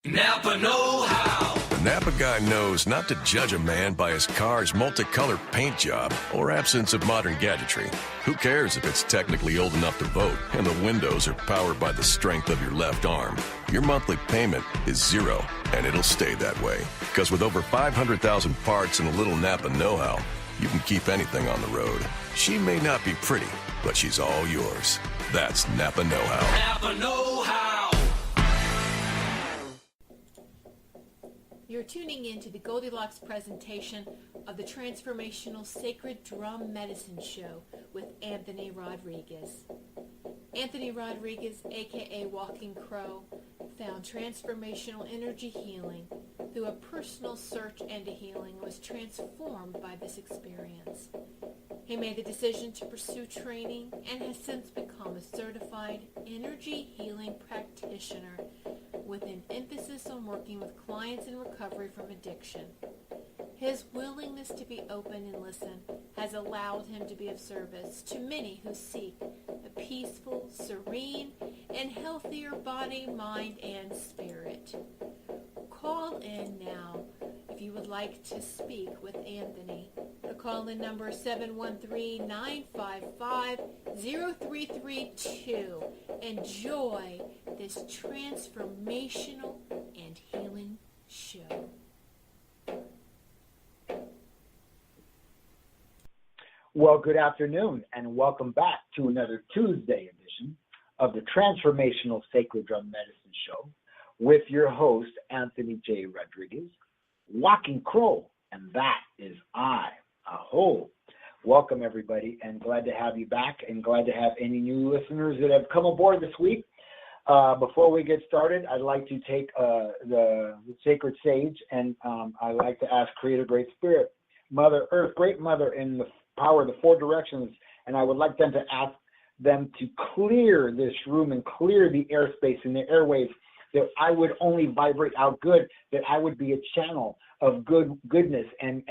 Napa know-how. The Napa guy knows not to judge a man by his car's multicolored paint job or absence of modern gadgetry. Who cares if it's technically old enough to vote and the windows are powered by the strength of your left arm? Your monthly payment is zero, and it'll stay that way. Because with over 500,000 parts and a little Napa know-how, you can keep anything on the road. She may not be pretty, but she's all yours. That's Napa know-how. Napa know-how. You're tuning in to the Goldilocks presentation of the Transformational Sacred Drum Medicine Show with Anthony Rodriguez. Anthony Rodriguez, aka Walking Crow, found transformational energy healing through a personal search into healing and was transformed by this experience. He made the decision to pursue training and has since become a certified energy healing practitioner with an emphasis on working with clients in recovery from addiction. His willingness to be open and listen has allowed him to be of service to many who seek a peaceful, serene, and healthier body, mind, and spirit. Call in now if you would like to speak with Anthony. The call-in number is 713-955-0332. Enjoy this transformational and healing show. Well, good afternoon, and welcome back to another Tuesday edition of the Transformational Sacred Drum Medicine Show with your host, Anthony J. Rodriguez, Walking Crow, and that is I. Aho. Welcome, everybody, and glad to have you back, and glad to have any new listeners that have come aboard this week. Before we get started, I'd like to take the sacred sage, and I'd like to ask Creator Great Spirit, Mother Earth, Great Mother in the power of the four directions, and I would like them to ask them to clear this room and clear the airspace and the airwaves, that I would only vibrate out good, that I would be a channel of goodness and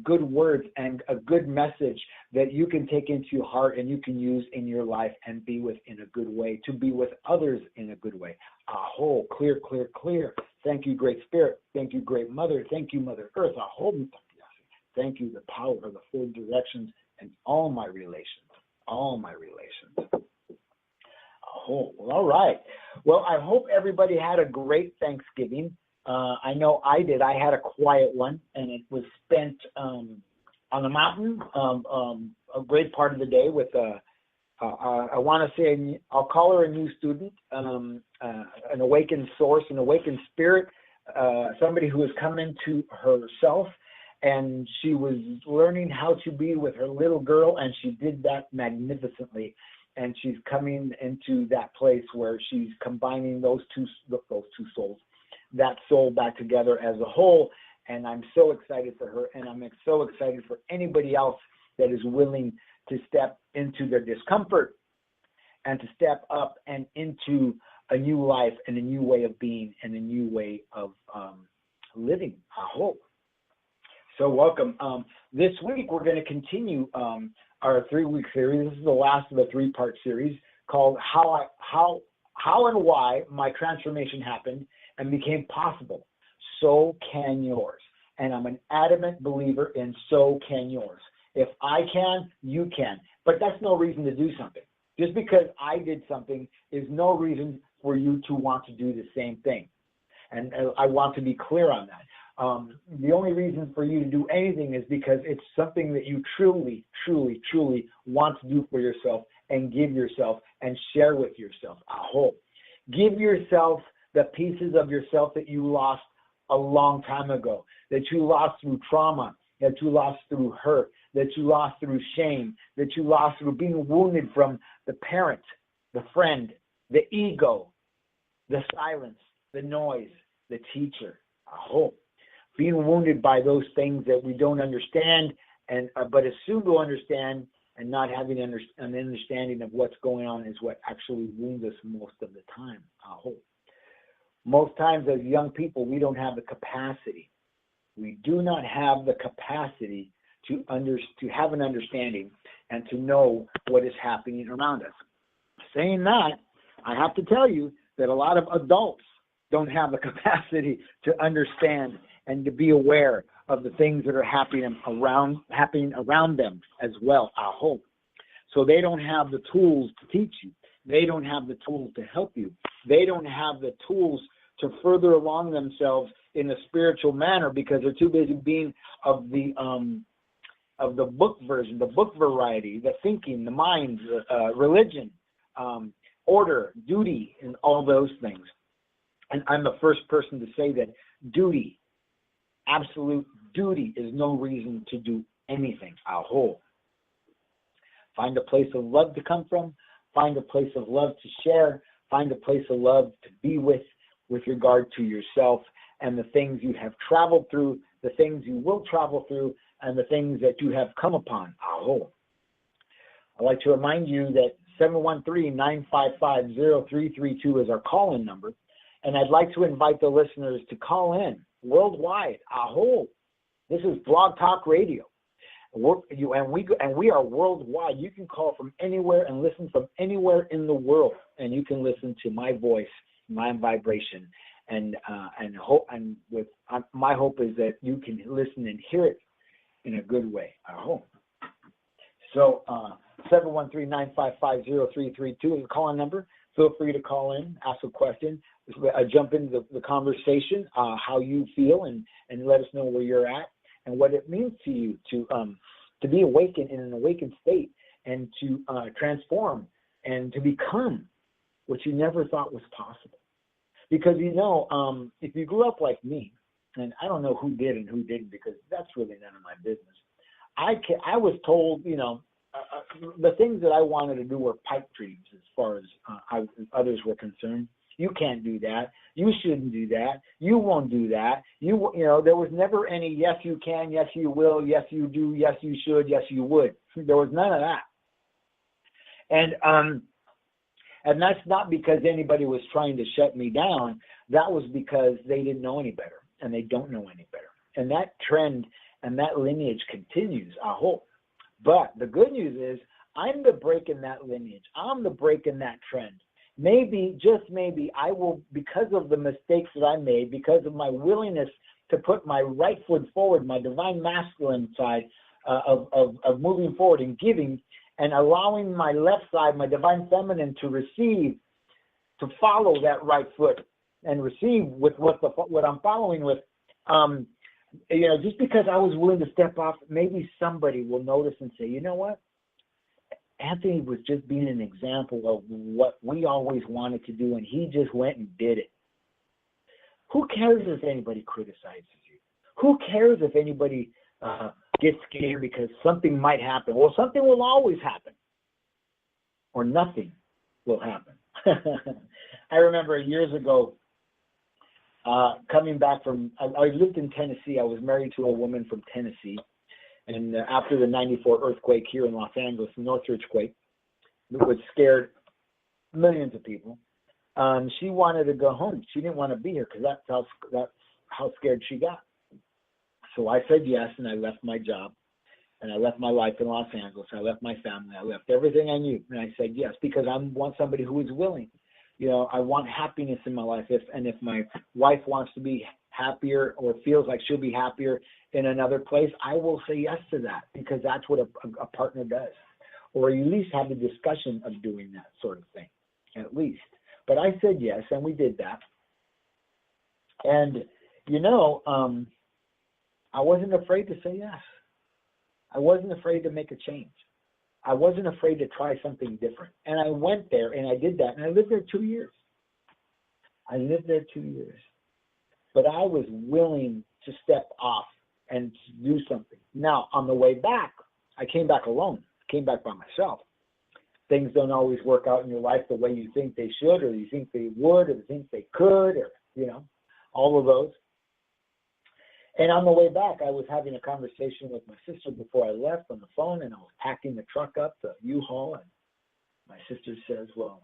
good words and a good message that you can take into your heart and you can use in your life and be with in a good way, to be with others in a good way. Aho, clear, clear, clear. Thank you, Great Spirit. Thank you, Great Mother. Thank you, Mother Earth. Aho. Thank you, the power of the four directions and all my relations. All my relations. Oh, well, all right. Well, I hope everybody had a great Thanksgiving. I know I did. I had a quiet one, and it was spent on the mountain, a great part of the day with I want to say, I'll call her a new student, an awakened source, an awakened spirit, somebody who has come into herself, and she was learning how to be with her little girl, and she did that magnificently. And she's coming into that place where she's combining those two souls, that soul back together as a whole. And I'm so excited for her, and I'm so excited for anybody else that is willing to step into their discomfort and to step up and into a new life and a new way of being and a new way of living, I hope. So welcome. This week we're going to continue our 3-week series. This is the last of the 3-part series called How and Why My Transformation Happened and Became Possible. So can yours. And I'm an adamant believer in so can yours. If I can, you can. But that's no reason to do something. Just because I did something is no reason for you to want to do the same thing. And I want to be clear on that. The only reason for you to do anything is because it's something that you truly, truly, truly want to do for yourself and give yourself and share with yourself. Aho. Give yourself the pieces of yourself that you lost a long time ago, that you lost through trauma, that you lost through hurt, that you lost through shame, that you lost through being wounded from the parent, the friend, the ego, the silence, the noise, the teacher. Aho. Being wounded by those things that we don't understand, and but assume to understand, and not having an understanding of what's going on is what actually wounds us most of the time. I hope. Most times as young people, we don't have the capacity. We do not have the capacity to have an understanding and to know what is happening around us. Saying that, I have to tell you that a lot of adults don't have the capacity to understand and to be aware of the things that are happening around them as well, I hope. So they don't have the tools to teach you. They don't have the tools to help you. They don't have the tools to further along themselves in a spiritual manner because they're too busy being of the book version, the book variety, the thinking, the mind, religion, order, duty, and all those things. And I'm the first person to say that duty, absolute duty, is no reason to do anything. A whole. Find a place of love to come from. Find a place of love to share. Find a place of love to be with regard to yourself and the things you have traveled through, the things you will travel through, and the things that you have come upon. A whole. I'd like to remind you that 713-955-0332 is our call-in number. And I'd like to invite the listeners to call in worldwide. Aho! This is Blog Talk Radio. We are worldwide. You can call from anywhere and listen from anywhere in the world. And you can listen to my voice, my vibration. My hope is that you can listen and hear it in a good way. Aho! So 713-955-0332 is the call-in number. Feel free to call in, ask a question, jump into the conversation, how you feel, and let us know where you're at and what it means to you to be awakened in an awakened state and to transform and to become what you never thought was possible. Because, if you grew up like me, and I don't know who did and who didn't because that's really none of my business. I was told, the things that I wanted to do were pipe dreams as far as others were concerned. You can't do that. You shouldn't do that. You won't do that. There was never any yes you can, yes you will, yes you do, yes you should, yes you would. There was none of that. And that's not because anybody was trying to shut me down. That was because they didn't know any better, and they don't know any better. And that trend and that lineage continues, I hope. But the good news is I'm the break in that lineage. I'm the break in that trend. Maybe, just maybe, I will, because of the mistakes that I made, because of my willingness to put my right foot forward, my divine masculine side of moving forward and giving, and allowing my left side, my divine feminine, to receive, to follow that right foot and receive with what I'm following with. Just because I was willing to step off, maybe somebody will notice and say, you know what? Anthony was just being an example of what we always wanted to do, and he just went and did it. Who cares if anybody criticizes you? Who cares if anybody gets scared because something might happen? Well, something will always happen, or nothing will happen. I remember years ago, coming back from, I lived in Tennessee. I was married to a woman from Tennessee. And after the 94 earthquake here in Los Angeles, the Northridge quake, which scared millions of people, she wanted to go home. She didn't want to be here because that's how scared she got. So I said yes, and I left my job, and I left my life in Los Angeles. I left my family. I left everything I knew, and I said yes because I want somebody who is willing. I want happiness in my life. If my wife wants to be happier or feels like she'll be happier in another place, I will say yes to that because that's what a partner does. Or you at least have the discussion of doing that sort of thing, at least. But I said yes, and we did that. And, I wasn't afraid to say yes. I wasn't afraid to make a change. I wasn't afraid to try something different. And I went there and I did that. And I lived there 2 years. But I was willing to step off and to do something. Now, on the way back, I came back alone. I came back by myself. Things don't always work out in your life the way you think they should, or you think they would, or you think they could, or, all of those. And on the way back, I was having a conversation with my sister before I left on the phone, and I was packing the truck up, the U-Haul, and my sister says, well,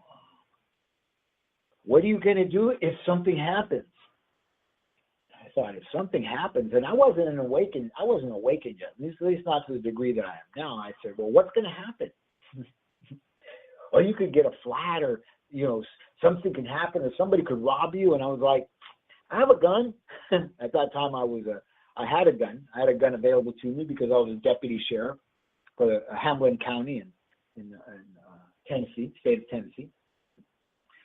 what are you going to do if something happens? I thought, if something happens, and I wasn't awakened yet, at least not to the degree that I am now. I said, well, what's going to happen? Or you could get a flat, or, something can happen, or somebody could rob you. And I was like, I have a gun. At that time, I had a gun. I had a gun available to me because I was a deputy sheriff for Hamlin County in Tennessee, state of Tennessee,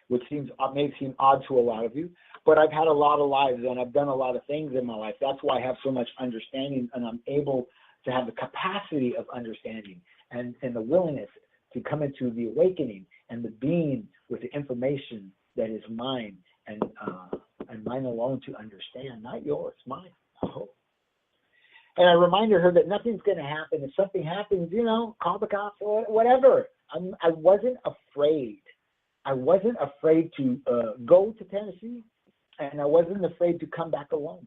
which may seem odd to a lot of you. But I've had a lot of lives and I've done a lot of things in my life. That's why I have so much understanding, and I'm able to have the capacity of understanding and the willingness to come into the awakening and the being with the information that is mine and mine alone to understand, not yours, mine. I hope. And I reminded her that nothing's going to happen. If something happens, call the cops or whatever. I wasn't afraid. I wasn't afraid to go to Tennessee, and I wasn't afraid to come back alone.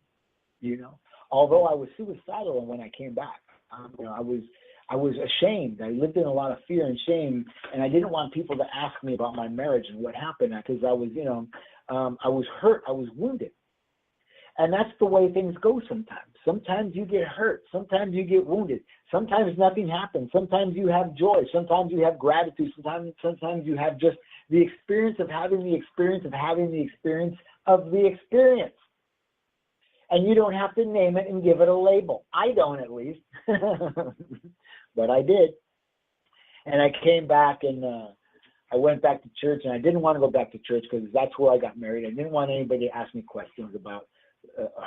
Although I was suicidal when I came back, I was ashamed. I lived in a lot of fear and shame, and I didn't want people to ask me about my marriage and what happened because I was, I was hurt. I was wounded. And that's the way things go sometimes. Sometimes you get hurt. Sometimes you get wounded. Sometimes nothing happens. Sometimes you have joy. Sometimes you have gratitude. Sometimes you have just the experience of having the experience of having the experience of the experience. And you don't have to name it and give it a label. I don't, at least. But I did. And I came back and I went back to church, and I didn't want to go back to church because that's where I got married. I didn't want anybody to ask me questions about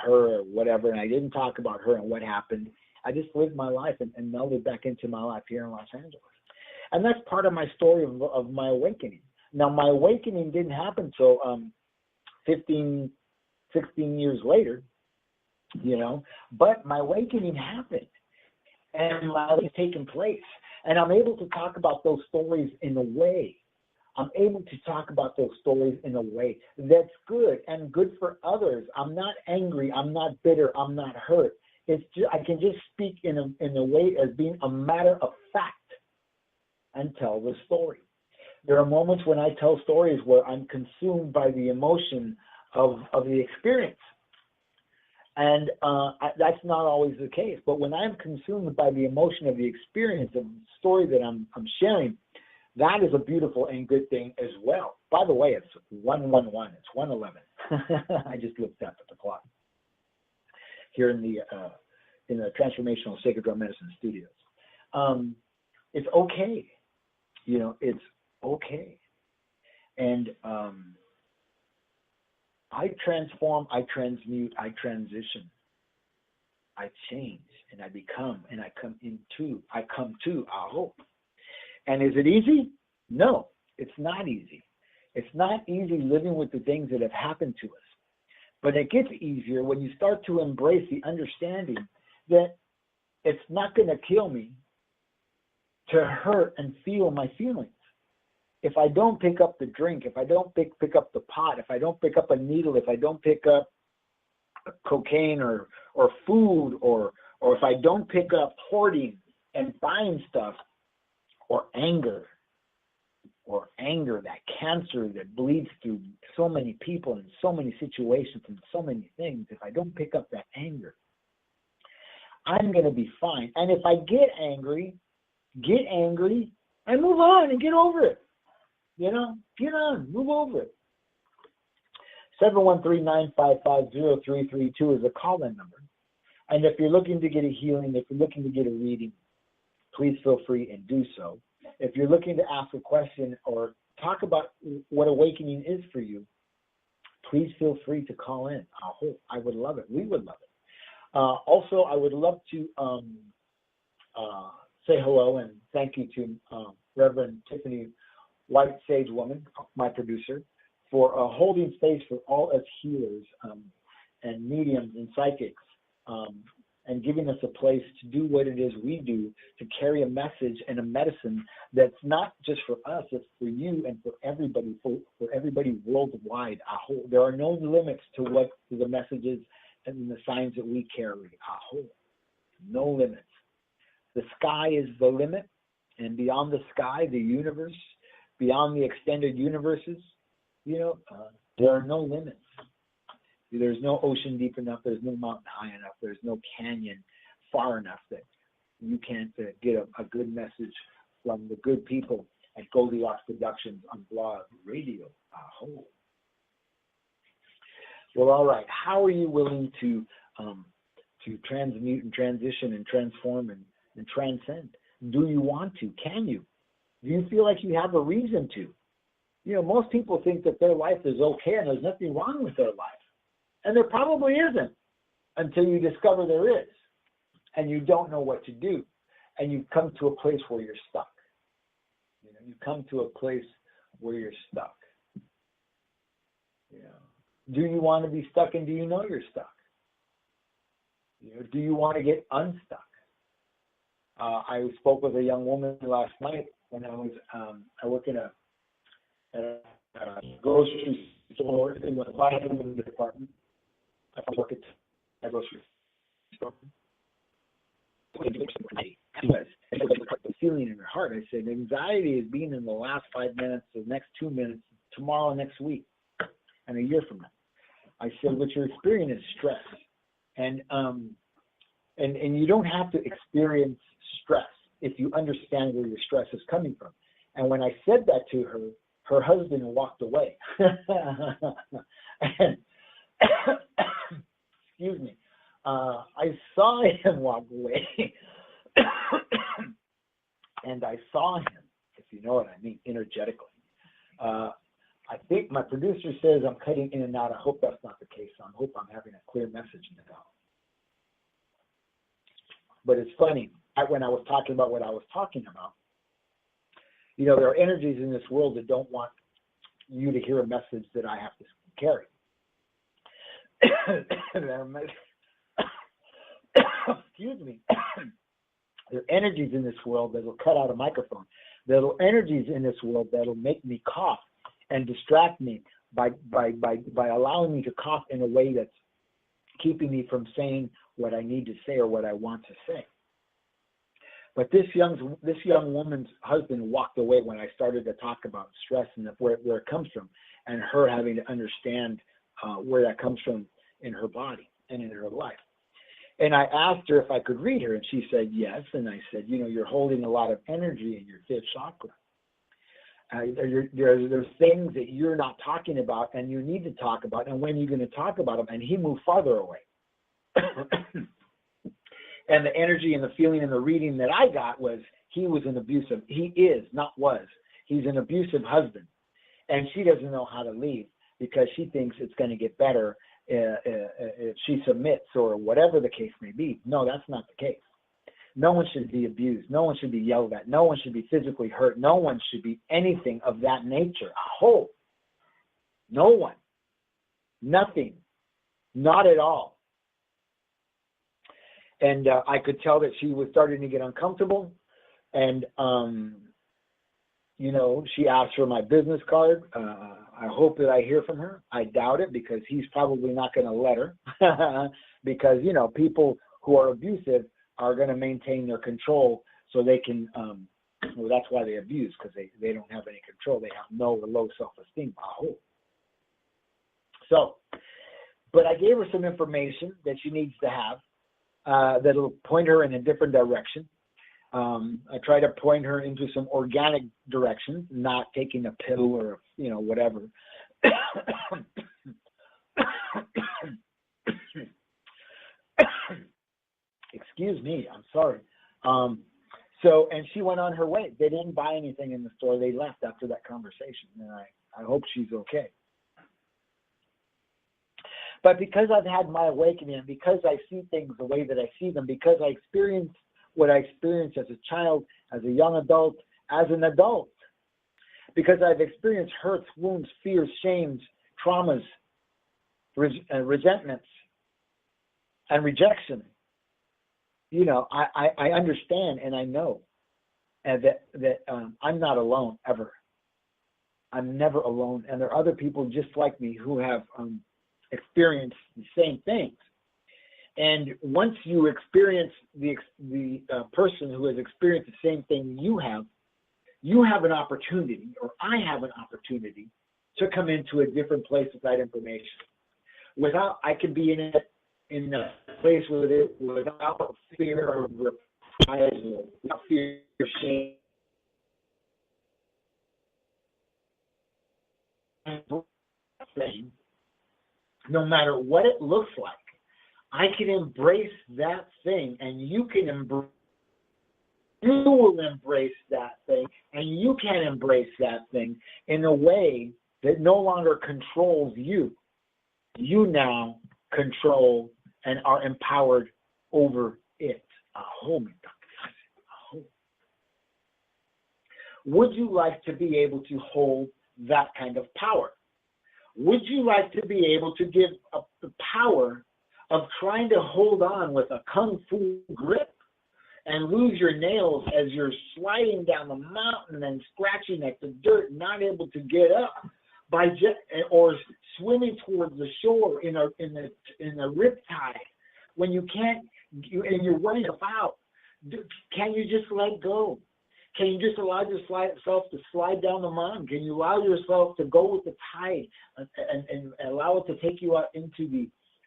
her or whatever, and I didn't talk about her and what happened. I just lived my life and melded back into my life here in Los Angeles. And that's part of my story of my awakening. Now, my awakening didn't happen until 15, 16 years later, but my awakening happened, and my life has taken place. And I'm able to talk about those stories in a way. I'm able to talk about those stories in a way that's good and good for others. I'm not angry. I'm not bitter. I'm not hurt. It's just, I can just speak in a way as being a matter of fact and tell the story. There are moments when I tell stories where I'm consumed by the emotion of the experience. And that's not always the case. But when I'm consumed by the emotion of the experience of the story that I'm sharing, that is a beautiful and good thing as well. By the way, it's 111. It's 111. I just looked up at the clock here in the Transformational Sacred Drum Medicine Studios. It's okay. It's okay. And I transform, I transmute, I transition, I change, and I become, and I come to our hope. And is it easy? No, it's not easy. It's not easy living with the things that have happened to us. But it gets easier when you start to embrace the understanding that it's not going to kill me to hurt and feel my feelings. If I don't pick up the drink, if I don't pick up the pot, if I don't pick up a needle, if I don't pick up cocaine or food, or if I don't pick up hoarding and buying stuff, or anger, that cancer that bleeds through so many people and so many situations and so many things, if I don't pick up that anger, I'm going to be fine. And if I get angry and move on and get over it. Get on, move over it. 713-955-0332 is a call-in number. And if you're looking to get a healing, if you're looking to get a reading, please feel free and do so. If you're looking to ask a question or talk about what awakening is for you, please feel free to call in. I would love it. We would love it. Also, I would love to say hello and thank you to Reverend Tiffany White Sage Woman, my producer, for holding space for all us healers and mediums and psychics, and giving us a place to do what it is we do, to carry a message and a medicine that's not just for us, it's for you and for everybody worldwide. There are no limits to what the messages and the signs that we carry. No limits. The sky is the limit, and beyond the sky, the universe, beyond the extended universes, there are no limits. There's no ocean deep enough. There's no mountain high enough. There's no canyon far enough that you can't get a good message from the good people at Goldilocks Productions on Blog Radio. Well, all right. How are you willing to transmute and transition and transform and transcend? Do you want to? Can you? Do you feel like you have a reason to? You know, most people think that their life is okay and there's nothing wrong with their life. And there probably isn't until you discover there is. And you don't know what to do. And you come to a place where you're stuck. You know, you come to a place where you're stuck. You know, do you want to be stuck, and do you know you're stuck? You know, do you want to get unstuck? I spoke with a young woman last night when I work in a grocery store in the vitamin department. I work at a grocery store. The feeling in her heart. I said, anxiety is being in the last 5 minutes, the next 2 minutes, tomorrow, next week, and a year from now. I said, what you're experiencing is stress, and you don't have to experience stress if you understand where your stress is coming from. And when I said that to her, her husband walked away. And, excuse me. I saw him walk away, and I saw him, if you know what I mean, energetically. I think my producer says I'm cutting in and out. I hope that's not the case. I hope I'm having a clear message now. But it's funny, when I was talking about what I was talking about, you know, there are energies in this world that don't want you to hear a message that I have to carry. Excuse me. There are energies in this world that will cut out a microphone. There are energies in this world that will make me cough and distract me by allowing me to cough in a way that's keeping me from saying what I need to say or what I want to say. But this young woman's husband walked away when I started to talk about stress and where it comes from, and her having to understand where that comes from in her body and in her life. And I asked her if I could read her, and she said yes. And I said, you know, you're holding a lot of energy in your fifth chakra. There's things that you're not talking about and you need to talk about, and when you're going to talk about them. And he moved farther away. And the energy and the feeling and the reading that I got was he is, not was. He's an abusive husband. And she doesn't know how to leave because she thinks it's going to get better if she submits or whatever the case may be. No, that's not the case. No one should be abused. No one should be yelled at. No one should be physically hurt. No one should be anything of that nature. No one. Nothing. Not at all. And I could tell that she was starting to get uncomfortable. And, you know, she asked for my business card. I hope that I hear from her. I doubt it because he's probably not going to let her because, you know, people who are abusive are going to maintain their control so they can, well, that's why they abuse, because they don't have any control. They have no or low self-esteem. So, but I gave her some information that she needs to have that'll point her in a different direction. I try to point her into some organic directions, not taking a pill or, you know, whatever. Excuse me, I'm sorry. So, and she went on her way. They didn't buy anything in the store. They left after that conversation, and I hope she's okay. But because I've had my awakening, and because I see things the way that I see them, because I experienced what I experienced as a child, as a young adult, as an adult, because I've experienced hurts, wounds, fears, shames, traumas, resentments, and rejection, you know, I understand and I know that I'm not alone ever. I'm never alone, and there are other people just like me who have experienced the same things. And once you experience the person who has experienced the same thing you have an opportunity, or I have an opportunity, to come into a different place with that information. I could be in a place with it without fear or reprisal, without fear or shame. no matter what it looks like, I can embrace that thing, and you can embrace. You will embrace that thing, and you can embrace that thing in a way that no longer controls you. You now control and are empowered over it. Would you like to be able to hold that kind of power? Would you like to be able to give up the power of trying to hold on with a kung fu grip and lose your nails as you're sliding down the mountain and scratching at the dirt, not able to get up, or swimming towards the shore in a riptide when you can't, and you're worried about? Can you just let go? Can you just allow yourself to slide down the mountain? Can you allow yourself to go with the tide and allow it to take you out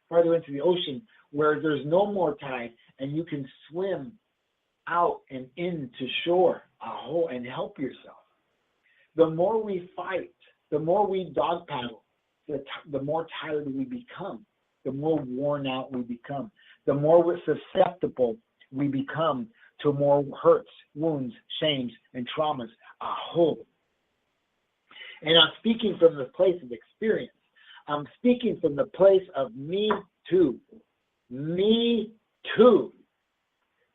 farther into the ocean where there's no more tide and you can swim out and into shore and help yourself? The more we fight, the more we dog paddle, the more tired we become, the more worn out we become, the more we're susceptible we become to more hurts, wounds, shames, and traumas. And I'm speaking from the place of experience. I'm speaking from the place of me too. Me too.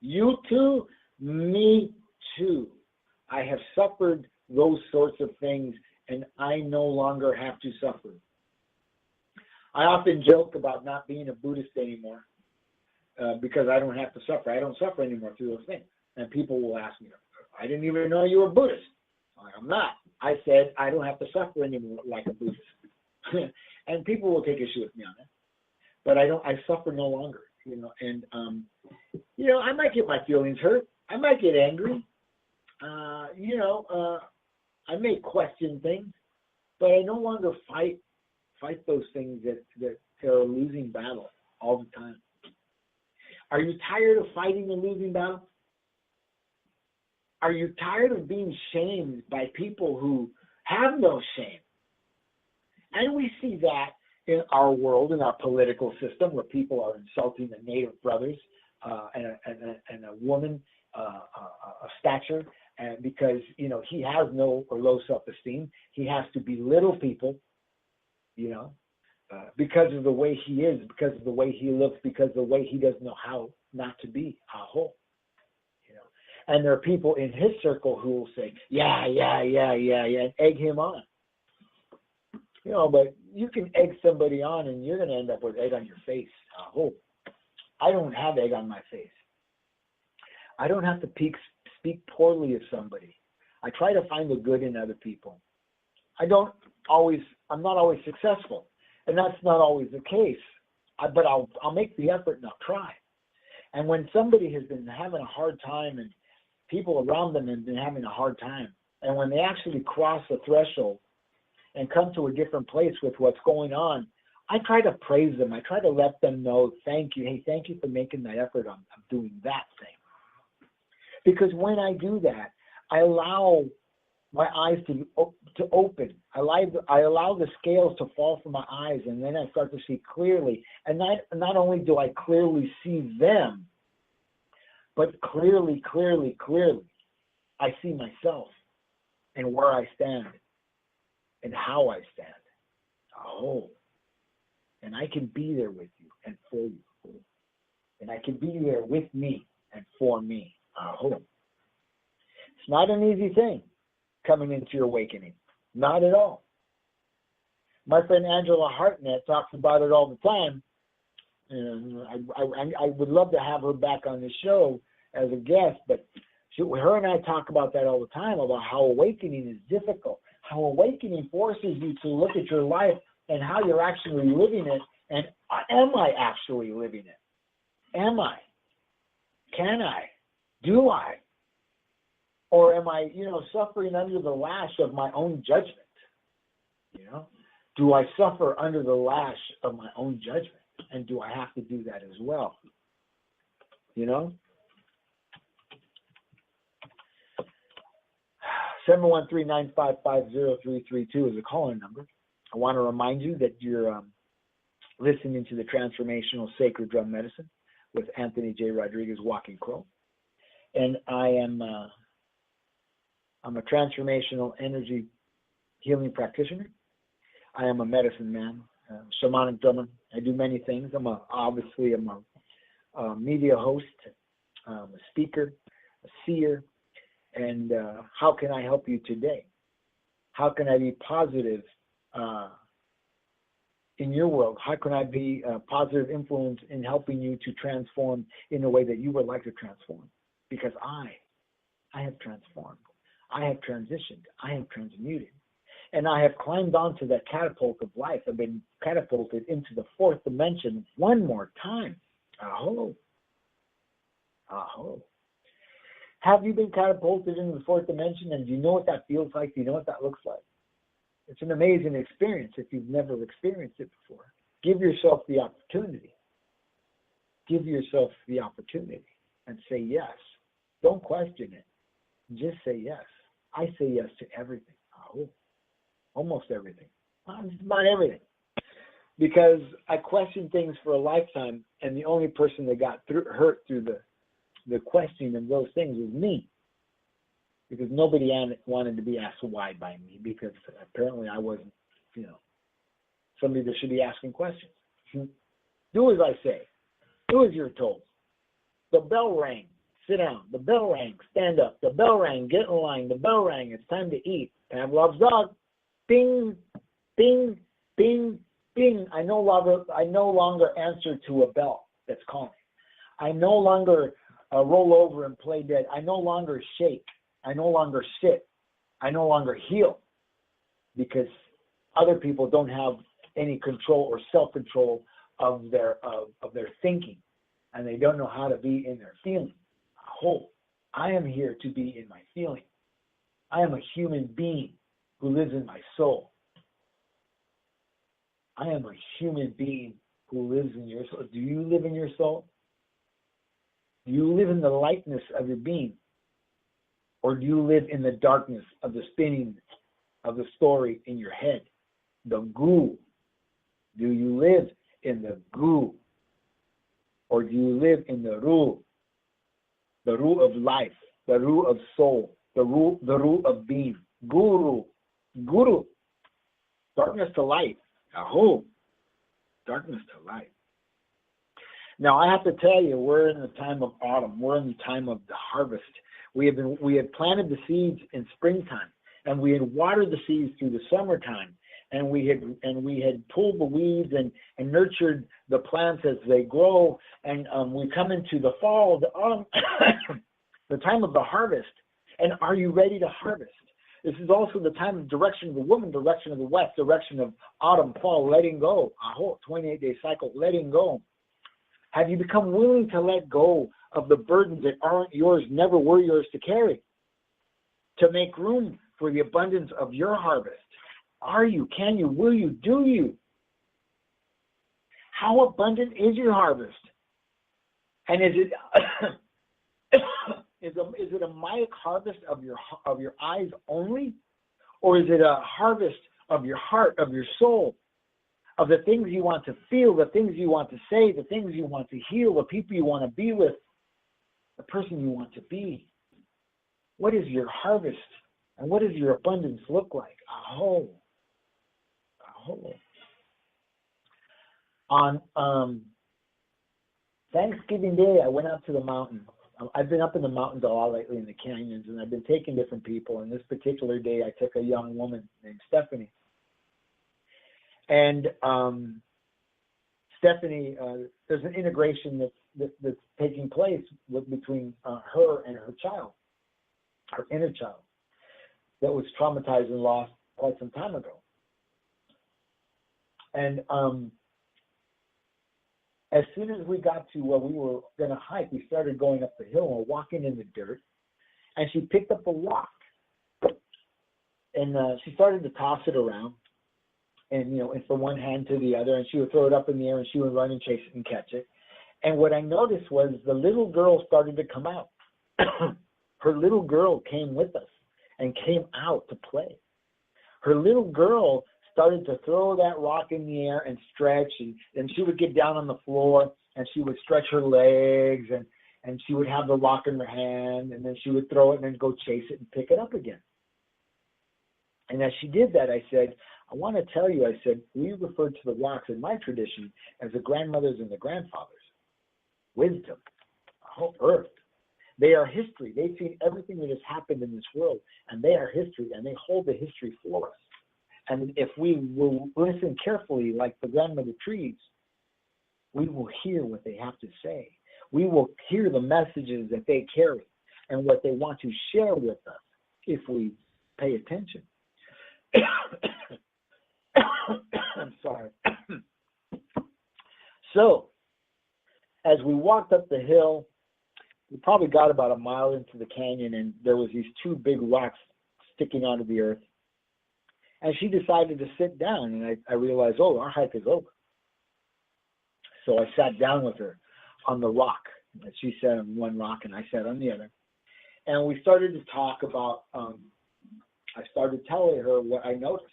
You too, me too. I have suffered those sorts of things, and I no longer have to suffer. I often joke about not being a Buddhist anymore because I don't have to suffer. I don't suffer anymore through those things. And people will ask me, I didn't even know you were Buddhist. I'm not. I said I don't have to suffer anymore like a Buddhist. And people will take issue with me on that. But I suffer no longer, and I might get my feelings hurt. I might get angry. I may question things, but I no longer fight those things that are a losing battle all the time. Are you tired of fighting a losing battle? Are you tired of being shamed by people who have no shame? And we see that in our world, in our political system, where people are insulting the native brothers and a woman of stature, and because he has no or low self-esteem, he has to belittle people, because of the way he is, because of the way he looks, because of the way he doesn't know how not to be a whole. And there are people in his circle who will say, yeah, and egg him on. But you can egg somebody on and you're going to end up with egg on your face. I don't have egg on my face. I don't have to speak poorly of somebody. I try to find the good in other people. I'm not always successful, and that's not always the case. But I'll make the effort and I'll try. And when somebody has been having a hard time and people around them have been having a hard time, and when they actually cross the threshold and come to a different place with what's going on, I try to praise them. I try to let them know, thank you. Hey, thank you for making that effort on doing that thing. Because when I do that, I allow my eyes to open. I allow the scales to fall from my eyes, and then I start to see clearly. And not only do I clearly see them, but clearly, I see myself and where I stand and how I stand. And I can be there with you and for you. And I can be there with me and for me. It's not an easy thing coming into your awakening. Not at all. My friend Angela Hartnett talks about it all the time. And I would love to have her back on the show as a guest, but her and I talk about that all the time, about how awakening is difficult, how awakening forces you to look at your life and how you're actually living it, and am I actually living it? Am I? Can I? Do I? Or am I, suffering under the lash of my own judgment? Do I suffer under the lash of my own judgment? And do I have to do that as well? 713-955-0332 is a call-in number. I want to remind you that listening to the Transformational Sacred Drum Medicine with Anthony J. Rodriguez, Walking Crow. And I'm a transformational energy healing practitioner. I am a medicine man, shamanic drummer. I do many things. Obviously I'm a media host, a speaker, a seer. And how can I help you today? How can I be positive in your world? How can I be a positive influence in helping you to transform in a way that you would like to transform? Because I have transformed. I have transitioned. I have transmuted. And I have climbed onto that catapult of life. I've been catapulted into the fourth dimension one more time. Aho. Aho. Have you been catapulted into the fourth dimension? And do you know what that feels like? Do you know what that looks like? It's an amazing experience if you've never experienced it before. Give yourself the opportunity. Give yourself the opportunity and say yes. Don't question it. Just say yes. I say yes to everything. Oh, almost everything. Not everything. Because I questioned things for a lifetime, and the only person that got hurt through the questioning of those things was me. Because nobody wanted to be asked why by me, because apparently I wasn't, somebody that should be asking questions. Do as I say. Do as you're told. The bell rang. Sit down. The bell rang. Stand up. The bell rang. Get in line. The bell rang. It's time to eat. Pavlov's dog. Bing, bing, bing, bing. I no longer answer to a bell that's calling. I no longer roll over and play dead. I no longer shake. I no longer sit. I no longer heal, because other people don't have any control or self-control of their thinking, and they don't know how to be in their feeling. I am here to be in my feeling. I am a human being who lives in my soul. I am a human being who lives in your soul. Do you live in your soul? Do you live in the lightness of your being? Or do you live in the darkness of the spinning of the story in your head? The goo. Do you live in the goo? Or do you live in the ru? The ru of life, the ru of soul, the ru of being. Guru. Guru. Darkness to light. Aho. Darkness to light. Now I have to tell you, we're in the time of autumn. We're in the time of the harvest. We had planted the seeds in springtime, and we had watered the seeds through the summertime, and we had pulled the weeds and nurtured the plants as they grow, and we come into the fall, the autumn, the time of the harvest. And are you ready to harvest? This is also the time of direction of the woman, direction of the west, direction of autumn, fall, letting go. A whole 28-day cycle, letting go. Have you become willing to let go of the burdens that aren't yours, never were yours to carry, to make room for the abundance of your harvest? Are you? Can you? Will you? Do you? How abundant is your harvest? And is it a Mayak harvest of your eyes only, or is it a harvest of your heart, of your soul, of the things you want to feel, the things you want to say, the things you want to heal, the people you want to be with, the person you want to be? What is your harvest, and what does your abundance look like? Aho. Aho. On Thanksgiving Day, I went out to the mountain. I've been up in the mountains a lot lately, in the canyons, and I've been taking different people. And this particular day, I took a young woman named Stephanie. And Stephanie, there's an integration that's taking place between her and her child, her inner child, that was traumatized and lost quite some time ago. And as soon as we got to where we were going to hike, we started going up the hill and walking in the dirt. And she picked up a rock, and she started to toss it around, and and from one hand to the other, and she would throw it up in the air, and she would run and chase it and catch it. And what I noticed was the little girl started to come out. Her little girl came with us and came out to play. Her little girl started to throw that rock in the air and stretch, and she would get down on the floor and she would stretch her legs, and she would have the rock in her hand, and then she would throw it and then go chase it and pick it up again. And as she did that, I said, I want to tell you, I said, we refer to the rocks in my tradition as the grandmothers and the grandfathers. Wisdom, whole earth. They are history. They've seen everything that has happened in this world, and they are history, and they hold the history for us. And if we will listen carefully, like the grandmother trees, we will hear what they have to say. We will hear the messages that they carry and what they want to share with us if we pay attention. I'm sorry. So, as we walked up the hill, we probably got about a mile into the canyon, and there was these two big rocks sticking out of the earth. And she decided to sit down, and I realized, oh, our hike is over. So I sat down with her on the rock. She sat on one rock, and I sat on the other. And we started to talk about, I started telling her what I noticed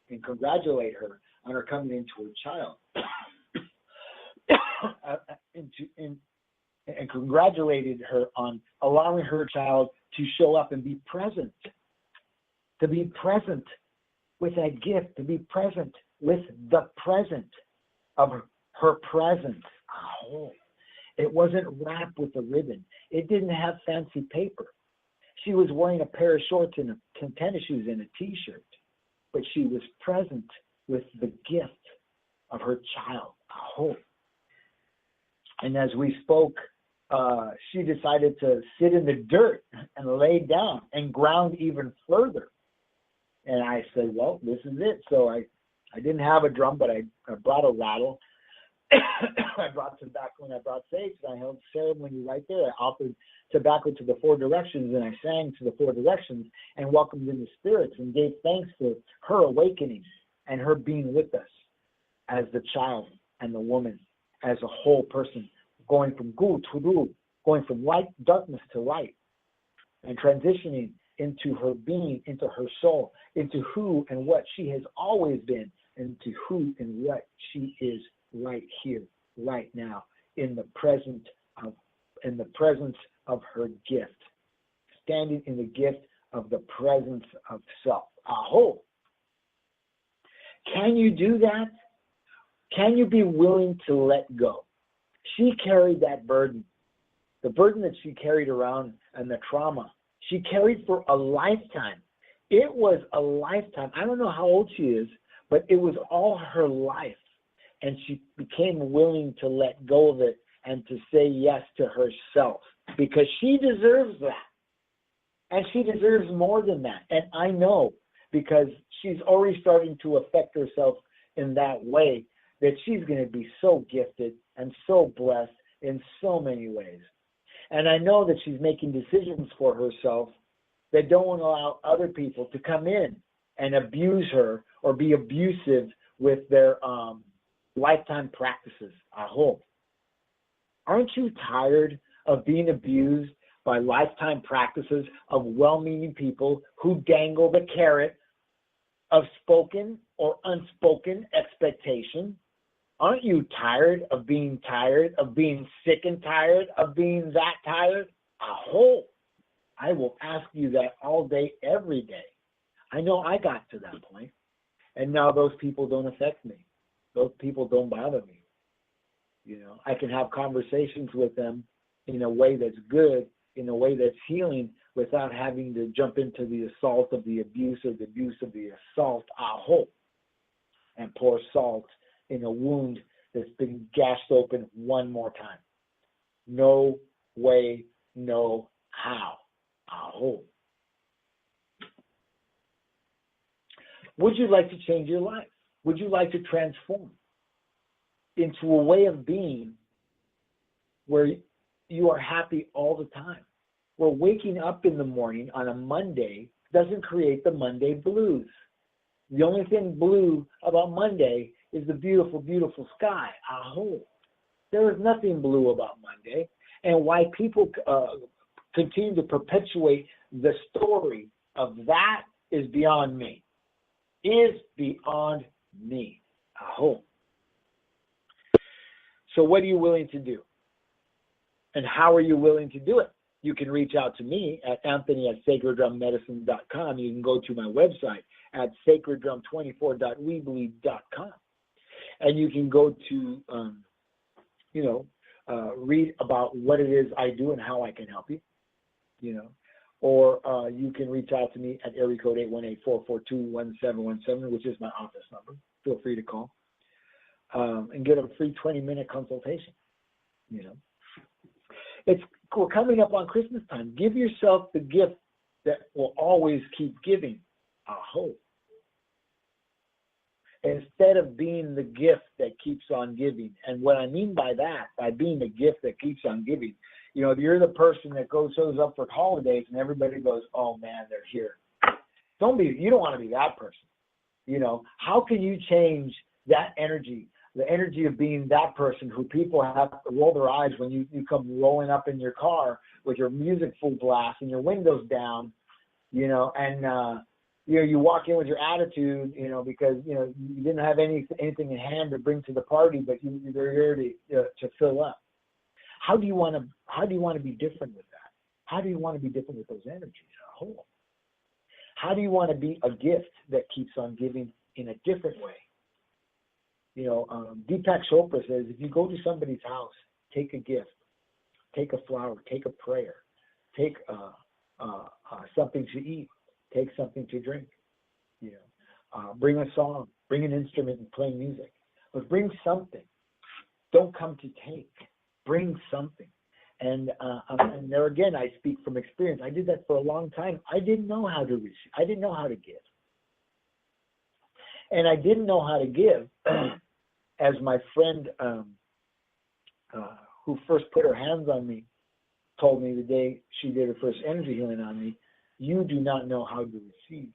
and congratulate her on her coming into her child. And congratulated her on allowing her child to show up and be present. To be present with that gift, to be present with the present of her presence. Oh, it wasn't wrapped with a ribbon. It didn't have fancy paper. She was wearing a pair of shorts and some tennis shoes and a t-shirt, but she was present with the gift of her child. Oh. And as we spoke, she decided to sit in the dirt and lay down and ground even further. And I said, well, this is it. So I didn't have a drum, but I brought a rattle. I brought tobacco and I brought sage, and I held ceremony right there. I offered tobacco to the four directions, and I sang to the four directions and welcomed in the spirits and gave thanks for her awakening and her being with us as the child and the woman, as a whole person, going from gu to ru, going from light, darkness to light, and transitioning into her being, into her soul, into who and what she has always been, into who and what she is right here, right now, in the presence of her gift, standing in the gift of the presence of self. Aho! Can you do that? Can you be willing to let go? She carried that burden, the burden that she carried around and the trauma. She carried for a lifetime. It was a lifetime. I don't know how old she is, but it was all her life. And she became willing to let go of it and to say yes to herself, because she deserves that. And she deserves more than that. And I know, because she's already starting to affect herself in that way, that she's going to be so gifted and so blessed in so many ways. And I know that she's making decisions for herself that don't allow other people to come in and abuse her or be abusive with their lifetime practices. I hope. Aren't you tired of being abused by lifetime practices of well-meaning people who dangle the carrot of spoken or unspoken expectation? Aren't you tired of being sick and tired of being that tired? I hope. I will ask you that all day, every day. I know I got to that point, and now those people don't affect me. Those people don't bother me. You know, I can have conversations with them in a way that's good, in a way that's healing, without having to jump into the assault of the abuse or the abuse of the assault. I hope. And pour salt in a wound that's been gashed open one more time. No way, no how. I hope. Would you like to change your life? Would you like to transform into a way of being where you are happy all the time? Where waking up in the morning on a Monday doesn't create the Monday blues. The only thing blue about Monday is the beautiful, beautiful sky. I hope. There is nothing blue about Monday. And why people continue to perpetuate the story of that is beyond me. Is beyond me. Aho. So what are you willing to do? And how are you willing to do it? You can reach out to me at anthony@sacreddrummedicine.com. You can go to my website at sacreddrum24.weebly.com. And you can go to, read about what it is I do and how I can help you, Or you can reach out to me at area code 818-442-1717, which is my office number. Feel free to call and get a free 20-minute consultation, We're coming up on Christmas time. Give yourself the gift that will always keep giving, a hope. Instead of being the gift that keeps on giving. And what I mean by that, by being the gift that keeps on giving, you're the person that shows up for holidays and everybody goes, oh man, they're here. You don't want to be that person. How can you change that energy? The energy of being that person who people have to roll their eyes when you come rolling up in your car with your music full blast and your windows down, and you walk in with your attitude, because you didn't have anything in hand to bring to the party, but you're here to fill up. How do you want to be different with that? How do you want to be different with those energies as a whole? How do you want to be a gift that keeps on giving in a different way? Deepak Chopra says, if you go to somebody's house, take a gift, take a flower, take a prayer, take something to eat, take something to drink, bring a song, bring an instrument and play music, but bring something. Don't come to take, bring something. And there again, I speak from experience. I did that for a long time. I didn't know how to receive. I didn't know how to give. And I didn't know how to give as my friend who first put her hands on me told me the day she did her first energy healing on me, you do not know how to receive.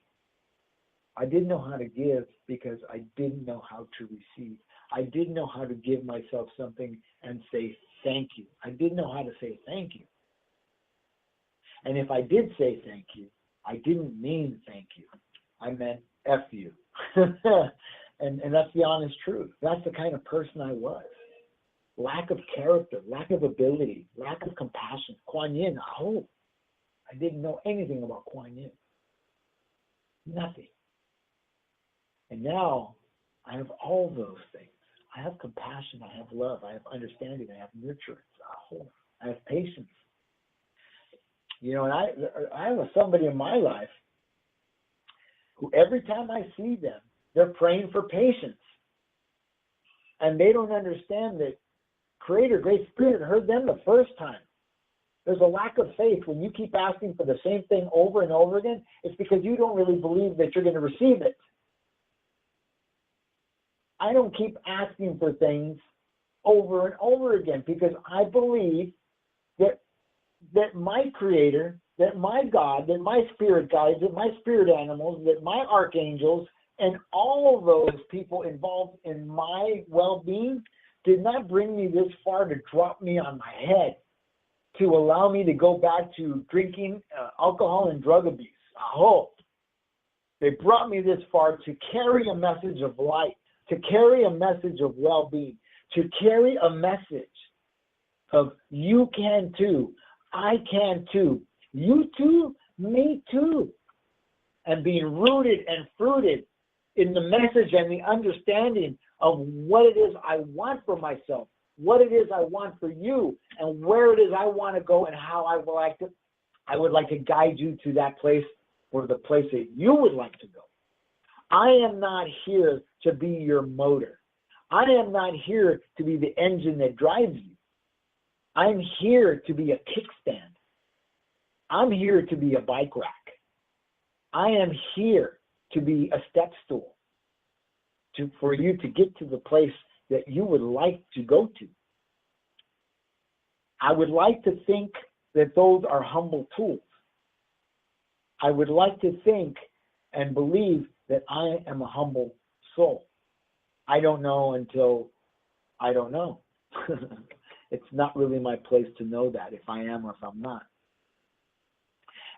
I didn't know how to give because I didn't know how to receive. I didn't know how to give myself something and say thank you. I didn't know how to say thank you. And if I did say thank you, I didn't mean thank you. I meant F you. And that's the honest truth. That's the kind of person I was. Lack of character, lack of ability, lack of compassion. Kuan Yin, I didn't know anything about Kuan Yin. Nothing. And now I have all those things. I have compassion, I have love, I have understanding, I have nurturance, I have patience. And I have somebody in my life who every time I see them, they're praying for patience. And they don't understand that Creator, Great Spirit, heard them the first time. There's a lack of faith when you keep asking for the same thing over and over again. It's because you don't really believe that you're going to receive it. I don't keep asking for things over and over again because I believe that my Creator, that my God, that my spirit guides, that my spirit animals, that my archangels, and all of those people involved in my well-being did not bring me this far to drop me on my head, to allow me to go back to drinking alcohol and drug abuse. They brought me this far to carry a message of light, to carry a message of well-being, to carry a message of you can too, I can too, you too, me too. And being rooted and fruited in the message and the understanding of what it is I want for myself, what it is I want for you, and where it is I want to go and how I would like to guide you to that place or the place that you would like to go. I am not here to be your motor. I am not here to be the engine that drives you. I'm here to be a kickstand. I'm here to be a bike rack. I am here to be a step stool for you to get to the place that you would like to go to. I would like to think that those are humble tools. I would like to think and believe that I am a humble soul. I don't know until I don't know. It's not really my place to know that if I am or if I'm not.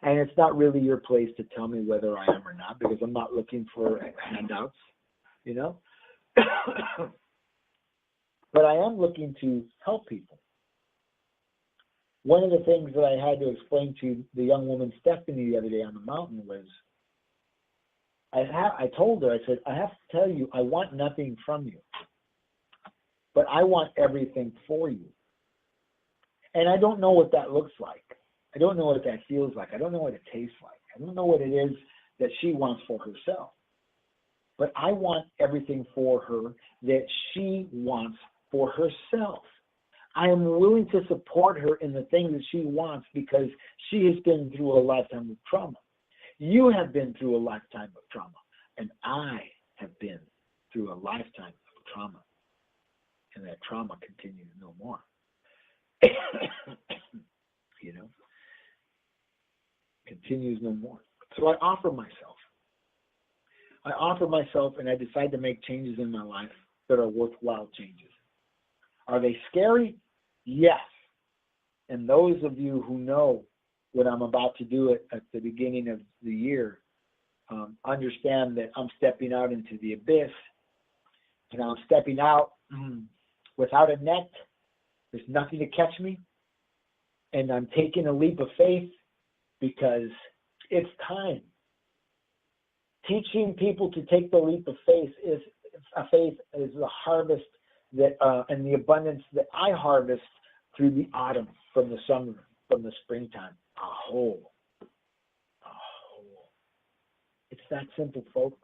And it's not really your place to tell me whether I am or not, because I'm not looking for handouts, But I am looking to help people. One of the things that I had to explain to the young woman Stephanie the other day on the mountain was, I told her, I said, I have to tell you, I want nothing from you, but I want everything for you. And I don't know what that looks like. I don't know what that feels like. I don't know what it tastes like. I don't know what it is that she wants for herself. But I want everything for her that she wants for herself. I am willing to support her in the things that she wants because she has been through a lifetime of trauma. You have been through a lifetime of trauma, and I have been through a lifetime of trauma. And that trauma continues no more. You know? Continues no more. So I offer myself. And I decide to make changes in my life that are worthwhile changes. Are they scary? Yes. And those of you who know what I'm about to do at the beginning of the year understand that I'm stepping out into the abyss, and I'm stepping out without a net. There's nothing to catch me, and I'm taking a leap of faith because it's time. Teaching people to take the leap of faith is the harvest that and the abundance that I harvest through the autumn, from the summer, from the springtime. A whole. It's that simple, folks.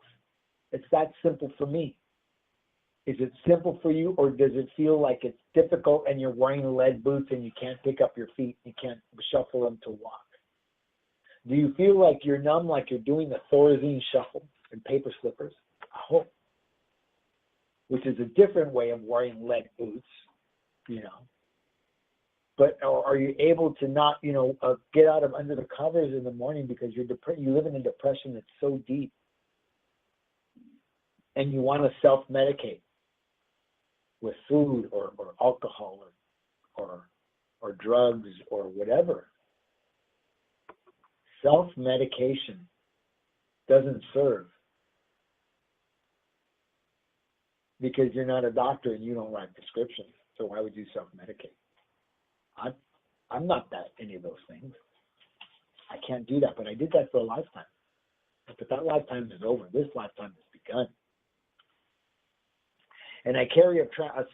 It's that simple for me. Is it simple for you, or does it feel like it's difficult and you're wearing lead boots and you can't pick up your feet, you can't shuffle them to walk? Do you feel like you're numb, like you're doing the Thorazine shuffle in paper slippers? I hope. Which is a different way of wearing lead boots, you know. But are you able to not, get out of under the covers in the morning because you live in a depression that's so deep, and you want to self-medicate with food or alcohol or drugs or whatever? Self-medication doesn't serve, because you're not a doctor and you don't write prescriptions. So why would you self-medicate? I'm not any of those things. I can't do that, but I did that for a lifetime. But that lifetime is over. This lifetime has begun. And I carry a